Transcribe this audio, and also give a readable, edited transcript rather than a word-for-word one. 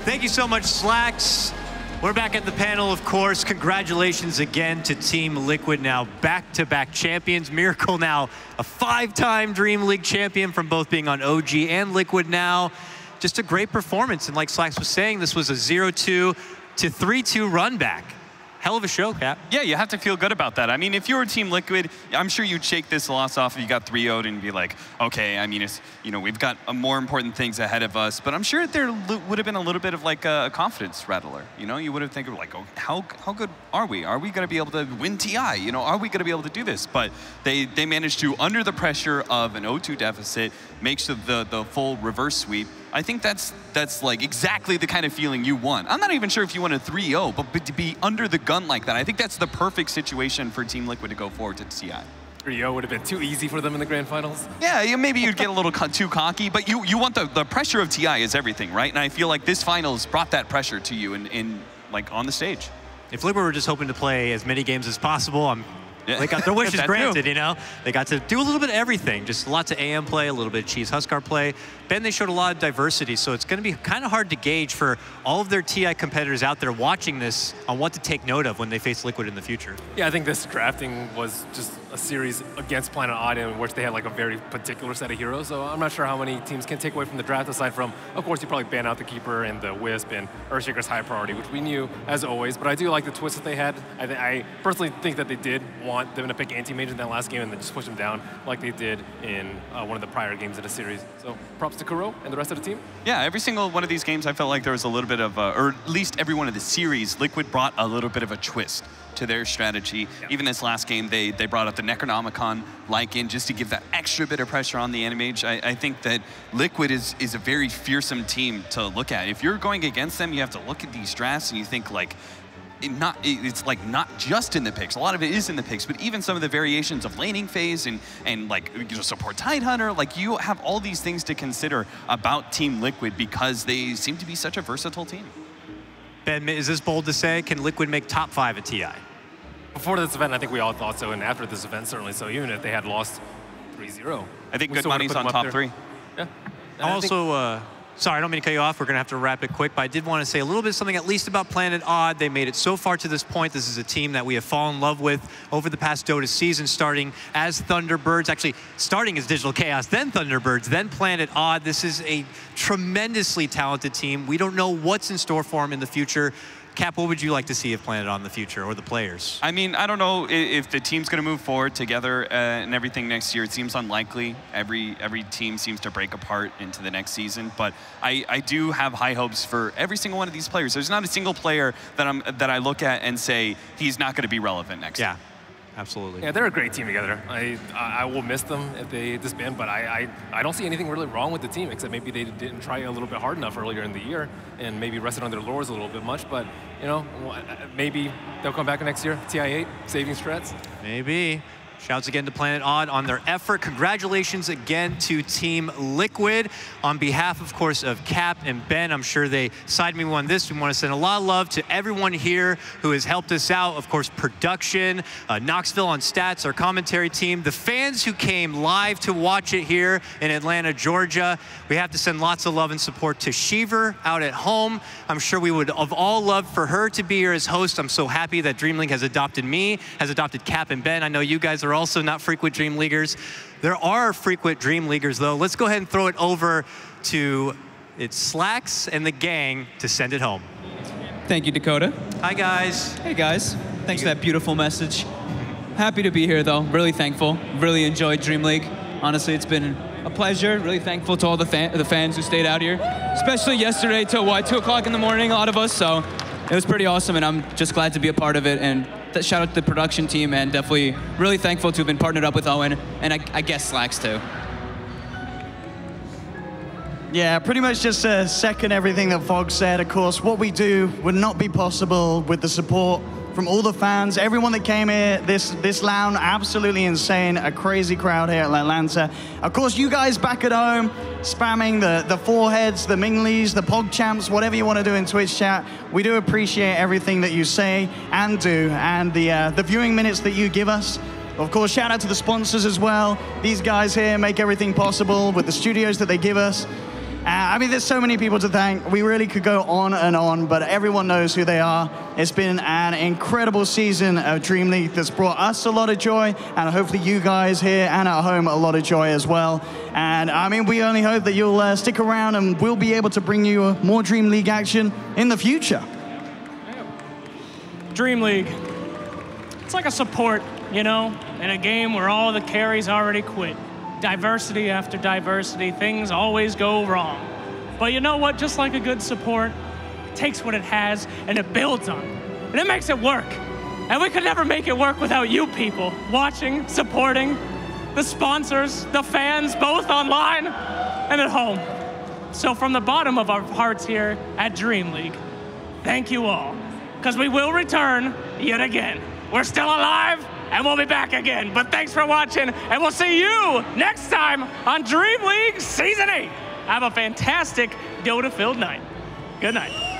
Thank you so much, Slacks. We're back at the panel, of course. Congratulations again to Team Liquid, now back-to-back champions. Miracle now a 5-time Dream League champion from both being on OG and Liquid now. Just a great performance. And like Slacks was saying, this was a 0-2 to 3-2 run back. Hell of a show, Cap. Yeah, you have to feel good about that. I mean, if you were Team Liquid, I'm sure you'd shake this loss off if you got 3-0'd and be like, okay, I mean, it's, you know, we've got more important things ahead of us. But I'm sure there would have been a little bit of like a confidence rattler. You know, you would have think of like, oh, how good are we? Are we going to be able to win TI? You know, are we going to be able to do this? But they managed to, under the pressure of an 0-2 deficit, make the full reverse sweep. I think that's like exactly the kind of feeling you want. I'm not even sure if you want a 3-0, but to be under the gun like that, I think that's the perfect situation for Team Liquid to go forward to TI. 3-0 would have been too easy for them in the grand finals. Yeah, maybe you'd get a little too cocky, but you want the pressure of TI is everything, right? And I feel like this finals brought that pressure to you in like on the stage. If Liquid were just hoping to play as many games as possible, they got their wishes granted, you know? They got to do a little bit of everything, just lots of AM play, a little bit of Cheese Huskar play. Ben, they showed a lot of diversity, so it's going to be kind of hard to gauge for all of their TI competitors out there watching this on what to take note of when they face Liquid in the future. Yeah, I think this drafting was just a series against Planet Odd in which they had like a very particular set of heroes, so I'm not sure how many teams can take away from the draft aside from, of course, you probably ban out the Keeper and the Wisp and Earthshaker's high priority, which we knew as always, but I do like the twist that they had. I personally think that they did want them to pick anti-mage in that last game and then just push them down like they did in one of the prior games of the series. So props to Kuro and the rest of the team. Yeah, every single one of these games I felt like there was a little bit of, or at least every one of the series, Liquid brought a little bit of a twist to their strategy. Yeah. Even this last game, they brought up the Necronomicon Lycan just to give that extra bit of pressure on the Animage. I think that Liquid is a very fearsome team to look at. If you're going against them, you have to look at these drafts and you think like, it's like not just in the picks. A lot of it is in the picks, but even some of the variations of laning phase and like, you know, support Tidehunter, like you have all these things to consider about Team Liquid because they seem to be such a versatile team. Ben, is this bold to say? Can Liquid make top 5 at TI? Before this event, I think we all thought so, and after this event, certainly so, even if they had lost 3-0. I think good money's on top 3. Yeah. Also, sorry, I don't mean to cut you off. We're going to have to wrap it quick, but I did want to say a little bit something at least about Planet Odd. They made it so far to this point. This is a team that we have fallen in love with over the past Dota season, starting as Thunderbirds, actually starting as Digital Chaos, then Thunderbirds, then Planet Odd. This is a tremendously talented team. We don't know what's in store for them in the future. Cap, what would you like to see of Planet Odd in the future, or the players? I mean, I don't know if the team's going to move forward together and everything next year. It seems unlikely. Every team seems to break apart into the next season. But I do have high hopes for every single one of these players. There's not a single player that I look at and say he's not going to be relevant next year. Absolutely. Yeah, they're a great team together. I will miss them if they disband, but I don't see anything really wrong with the team, except maybe they didn't try a little bit hard enough earlier in the year and maybe rested on their laurels a little bit much, but you know, maybe they'll come back next year, TI8, saving strats. Maybe. Shouts again to Planet Odd on their effort. Congratulations again to Team Liquid. On behalf, of course, of Cap and Ben, I'm sure they side me on this. We want to send a lot of love to everyone here who has helped us out. Of course, production, Knoxville on stats, our commentary team, the fans who came live to watch it here in Atlanta, Georgia. We have to send lots of love and support to Sheever out at home. I'm sure we would have all loved for her to be here as host. I'm so happy that DreamLeague has adopted me, has adopted Cap and Ben. I know you guys are also not frequent Dream Leaguers. There are frequent Dream Leaguers, though. Let's go ahead and throw it over to Slacks and the gang to send it home. Thank you, Dakota. Hi, guys. Hey, guys. Thanks for that beautiful message. Happy to be here, though. Really thankful. Really enjoyed Dream League. Honestly, it's been a pleasure. Really thankful to all the fans who stayed out here, especially yesterday till, what, 2 o'clock in the morning, a lot of us. So it was pretty awesome, and I'm just glad to be a part of it. And shout out to the production team, and definitely really thankful to have been partnered up with Owen, and I guess Slacks too. Yeah, pretty much just to second everything that Fog said. Of course, what we do would not be possible with the support from all the fans, everyone that came here, this LAN, absolutely insane, a crazy crowd here at Atlanta. Of course, you guys back at home, spamming the foreheads, the Minglies, the PogChamps, whatever you want to do in Twitch chat. We do appreciate everything that you say and do, and the viewing minutes that you give us. Of course, shout out to the sponsors as well. These guys here make everything possible with the studios that they give us. I mean, there's so many people to thank. We really could go on and on, but everyone knows who they are. It's been an incredible season of Dream League that's brought us a lot of joy, and hopefully you guys here and at home a lot of joy as well. And I mean, we only hope that you'll stick around, and we'll be able to bring you more Dream League action in the future. Dream League, it's like a support, you know, in a game where all the carries already quit. Diversity after diversity, things always go wrong. But you know what? Just like a good support, it takes what it has and it builds on it. And it makes it work. And we could never make it work without you people watching, supporting, the sponsors, the fans, both online and at home. So from the bottom of our hearts here at Dream League, thank you all, because we will return yet again. We're still alive, and we'll be back again. But thanks for watching, and we'll see you next time on Dream League Season 8. Have a fantastic Dota-filled night. Good night.